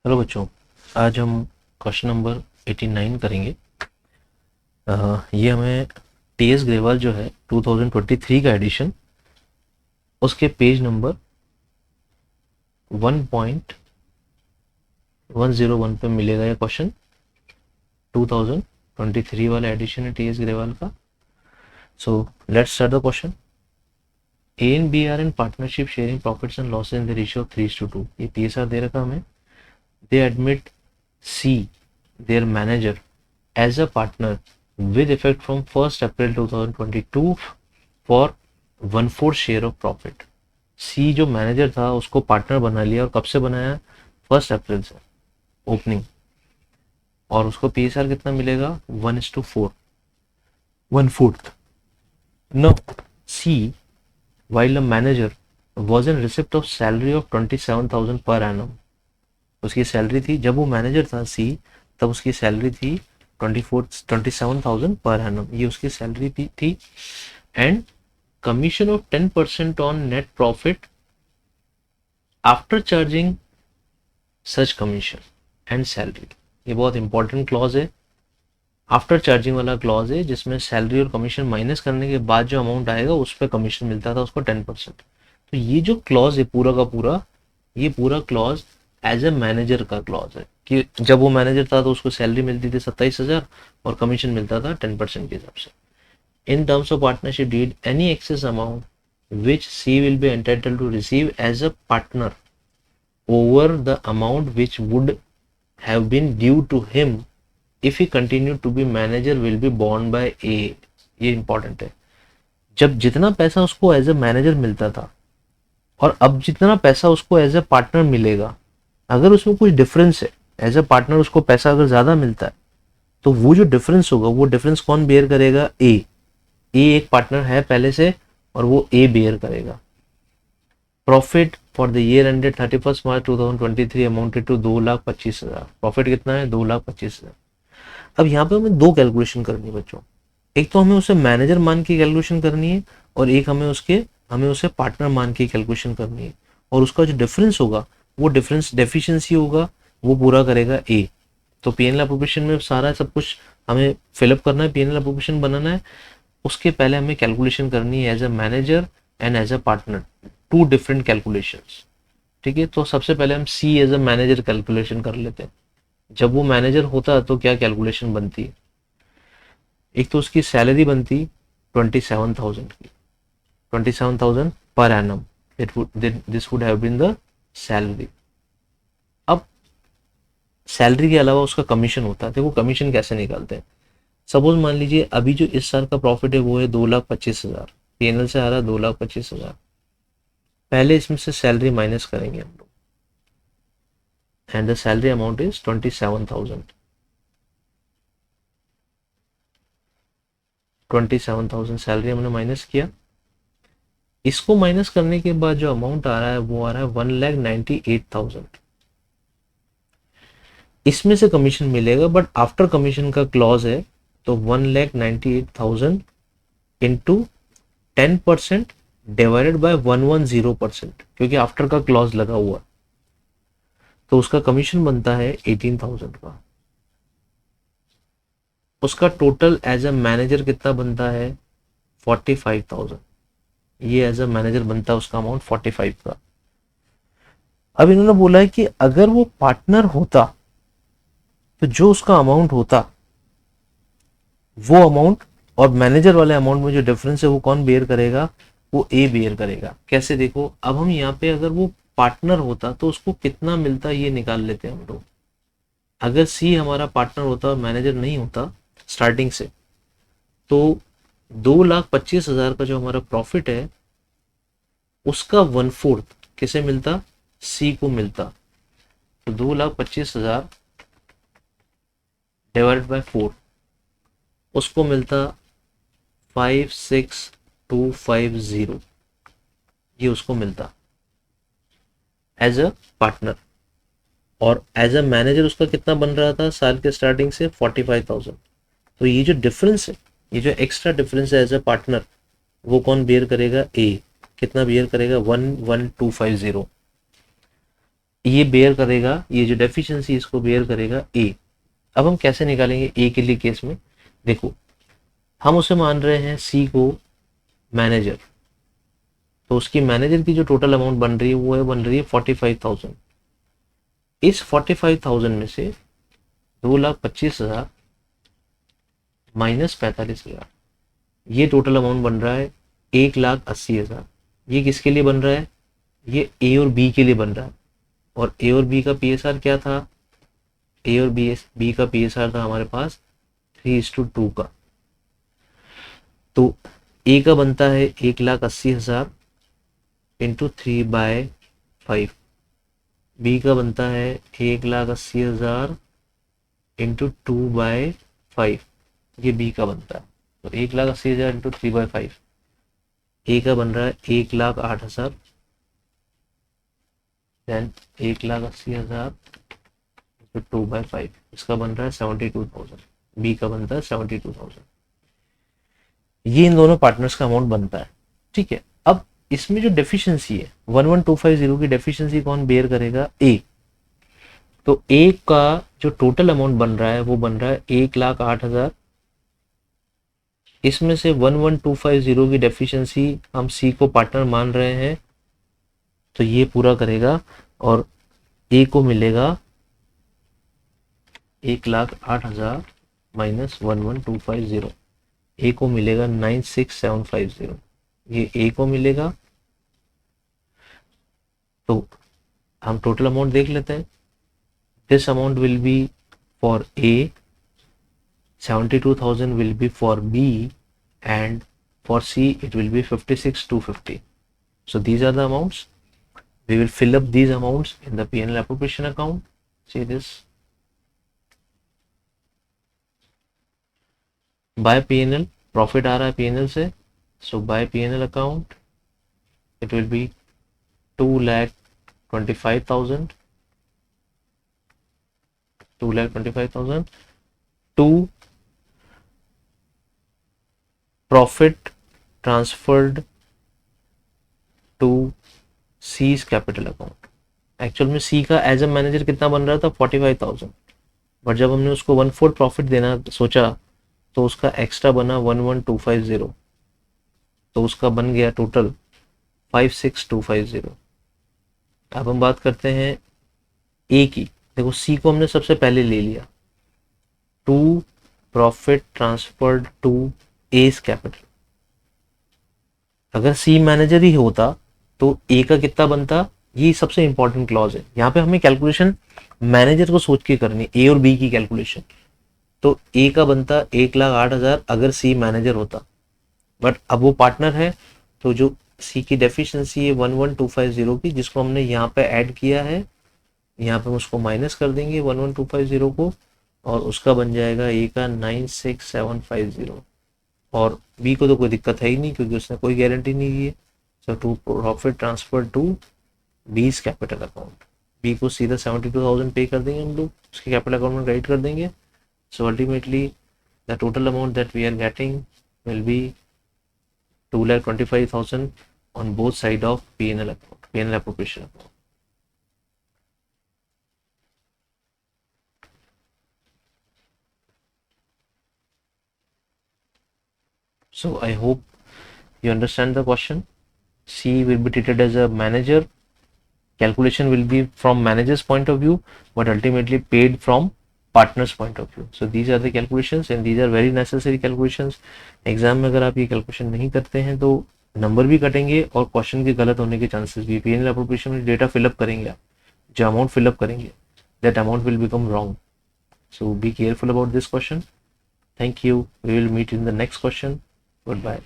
Hello बच्चों, आज हम क्वेश्चन नंबर 89 करेंगे। ये हमें टीएस ग्रेवाल जो है 2023 का एडिशन, उसके पेज नंबर 1.101 पे मिलेगा। ये क्वेश्चन 2023 वाला एडिशन है टीएस ग्रेवाल का। So let's start the question. A and B are in partnership sharing profits and losses in the ratio of 3:2। ये पीएसआर दे रखा हमें। They admit C, their manager, as a partner with effect from 1st April 2022 for 1/4 share of profit. C जो manager था उसको partner बना लिया, और कब से बनाया? 1 अप्रैल से ओपनिंग। और उसको पीएसआर कितना मिलेगा? 1:4, 1/4। No C, while a manager was in receipt of salary of 27,000 per annum। उसकी सैलरी थी, जब वो मैनेजर था सी, तब उसकी सैलरी थी 27,000 पर एनम। ये उसकी सैलरी थी। And commission of 10% on net profit after charging such commission and salary. ये बहुत इंपॉर्टेंट क्लॉज है, आफ्टर चार्जिंग वाला क्लॉज है, जिसमें सैलरी और कमीशन माइनस करने के बाद जो अमाउंट आएगा उस पर कमीशन मिलता था उसको 10%। तो ये जो क्लॉज है पूरा का पूरा, ये पूरा क्लॉज एज ए मैनेजर का क्लॉज है कि जब वो मैनेजर था तो उसको सैलरी मिलती थी 27,000 और कमीशन मिलता था 10% के हिसाब से। In terms of partnership deed, any excess amount which C will be entitled to receive as a partner over the amount which would have been due to him if he continue to be manager will be borne by A. ये important है। जब जितना पैसा उसको as a manager मिलता था और अब जितना पैसा उसको एज ए पार्टनर मिलेगा, अगर उसमें कुछ डिफरेंस है, एज ए पार्टनर उसको पैसा अगर ज्यादा मिलता है, तो वो जो डिफरेंस होगा वो डिफरेंस कौन बेयर करेगा? ए। ए एक पार्टनर है पहले से और वो ए बेयर करेगा। Profit for the year ended 31 March 2023 amounted to 2,25,000। Profit कितना है? 2,25,000। अब यहाँ पे हमें दो कैलकुलेशन करनी है बच्चों। एक तो हमें उसे मैनेजर मान के कैलकुलेशन करनी है, और एक हमें उसे पार्टनर मान के कैलकुलेशन करनी है। और उसका जो डिफरेंस होगा, वो डिफरेंस डेफिशिएंसी होगा, वो पूरा करेगा ए। तो पीएनएल एप्रोप्रिएशन में सारा सब कुछ हमें फिलअप करना है, पीएनएल एप्रोप्रिएशन बनाना है। उसके पहले हमें कैलकुलेशन करनी है as a manager and as a partner, two different calculations. ठीक है, तो सबसे पहले हम C as a manager calculation कर लेते हैं। जब वो मैनेजर होता तो क्या कैलकुलेशन बनती है? एक तो उसकी सैलरी बनती 27,000 की, 27,000 per annum. This would have been the salary. अब सैलरी के अलावा उसका कमीशन होता है। देखो कमीशन कैसे निकालते हैं। सपोज मान लीजिए अभी जो इस साल का प्रॉफिट है वो है 2,25,000, पीएनएल से आ रहा है 2,25,000। पहले इसमें से सैलरी माइनस करेंगे हम लोग, and the salary amount is 27,000। 27,000 salary हमने माइनस किया। इसको माइनस करने के बाद जो अमाउंट आ रहा है वो आ रहा है 1,98,000। इसमें से कमीशन मिलेगा, बट आफ्टर कमीशन का क्लॉज है, तो 1,98,000 इंटू 10% डिवाइडेड बाय 110%, क्योंकि आफ्टर का क्लॉज लगा हुआ, तो उसका कमीशन बनता है 18,000 का। उसका टोटल एज अ मैनेजर कितना बनता है? 45,000। ये एज अ मैनेजर बनता है उसका अमाउंट 45 का। अब इन्होंने बोला है कि अगर वो पार्टनर होता तो जो उसका अमाउंट होता, वो अमाउंट और मैनेजर वाले अमाउंट में जो डिफरेंस है वो कौन बेयर करेगा? वो ए बेयर करेगा। कैसे? देखो अब हम यहाँ पे अगर वो पार्टनर होता तो उसको कितना मिलता ये निकाल लेते हैं हम लोग। अगर सी हमारा पार्टनर होता और मैनेजर नहीं होता स्टार्टिंग से, तो 2,25,000 का जो हमारा प्रॉफिट है उसका 1/4 किसे मिलता? सी को मिलता। तो 2,25,000 डिवाइडेड बाय 4, उसको मिलता 56,250। ये उसको मिलता एज अ पार्टनर। और एज अ मैनेजर उसका कितना बन रहा था साल के स्टार्टिंग से? 45,000। तो ये जो डिफरेंस है, ये जो एक्स्ट्रा डिफरेंस है एज अ पार्टनर, वो कौन बियर करेगा? ए। कितना बियर करेगा? 11250। ये बेयर करेगा, ये जो डेफिशिएंसी इसको बेयर करेगा ए। अब हम कैसे निकालेंगे ए के लिए केस में? देखो, हम उसे मान रहे हैं सी को मैनेजर, तो उसकी मैनेजर की जो टोटल अमाउंट बन रही है वो है बन रही है 45,000। इस 45,000 में से 2,25,000 माइनस 45,000, ये टोटल अमाउंट बन रहा है 1,80,000। ये किसके लिए बन रहा है? ये ए और बी के लिए बन रहा है। और ए और बी का पीएसआर क्या था? ए और बी का पीएसआर था हमारे पास 3:2 का। तो ए का बनता है 1,80,000 इंटू 3/5, बी का बनता है 1,80,000 इंटू 2/5, ये बी का बनता है। तो 1,80,000 इंटू 3/5, ए का बन रहा है 1,08,000, देन 1,80,000 इंटू 2/5, इसका बन रहा है 72,000, बी का बनता है 72,000। ये इन दोनों पार्टनर्स का अमाउंट बनता है, ठीक है। अब इसमें जो डेफिशिएंसी है 11,250 की डेफिशिएंसी कौन बेयर करेगा? ए। तो ए का जो टोटल अमाउंट बन रहा है वो बन रहा है 1,08,000। इसमें से 11,250 की डेफिशिएंसी हम सी को पार्टनर मान रहे हैं, तो ये पूरा करेगा और ए को मिलेगा 1,08,000 माइनस 11,250, ए को मिलेगा 96,750, ये ए को मिलेगा। तो हम टोटल अमाउंट देख लेते हैं। This amount will be for a, 72,000 will be for B, and for C it will be 56,250. So these are the amounts. We will fill up these amounts in the P&L appropriation account. See this. By P&L, profit आ रहा है P&L से, so by P&L account it will be 2,25,000, 2,25,000 to profit transferred to C's capital account. Actual में सी का as a manager कितना बन रहा था? 45,000, but जब हमने उसको 1/4 प्रॉफिट देना सोचा तो उसका एक्स्ट्रा बना 11,250, तो उसका बन गया टोटल 56,250। अब हम बात करते हैं ए की। देखो, सी को हमने सबसे पहले ले लिया, to profit transferred to as capital. अगर सी मैनेजर ही होता तो ए का कितना बनता? ये सबसे इंपॉर्टेंट क्लॉज है, यहाँ पे हमें कैलकुलेशन मैनेजर को सोच के करनी, ए और बी की कैलकुलेशन। तो ए का बनता 1,08,000 अगर सी मैनेजर होता, बट अब वो पार्टनर है, तो जो सी की डेफिशिएंसी है 11,250 की, जिसको हमने यहाँ पे ऐड किया है, यहाँ पे हम उसको माइनस कर देंगे 11,250 को, और उसका बन जाएगा ए का 96,750। और बी को तो कोई दिक्कत है ही नहीं क्योंकि उसने कोई गारंटी नहीं दी है। So to profit transfer to B's capital account, B को सीधा 72,000 पे कर देंगे हम लोग, उसके कैपिटल अकाउंट में क्रेडिट कर देंगे। So ultimately the total amount that we are getting will be 2,25,000 on both side of P&L account, P&L appropriation account. So I hope you understand the question. C will be treated as a manager. Calculation will be from manager's point of view, but ultimately paid from partner's point of view. So these are the calculations and these are very necessary calculations. Exam में अगर आप ये calculation नहीं करते हैं तो number भी कटेंगे और क्वेश्चन के गलत होने के चांसेस भी। P&L appropriation में डेटा फिलअप करेंगे, आप जो अमाउंट फिलअप करेंगे that amount will become wrong. So be careful about this question. Thank you. We will meet in the next question. Goodbye.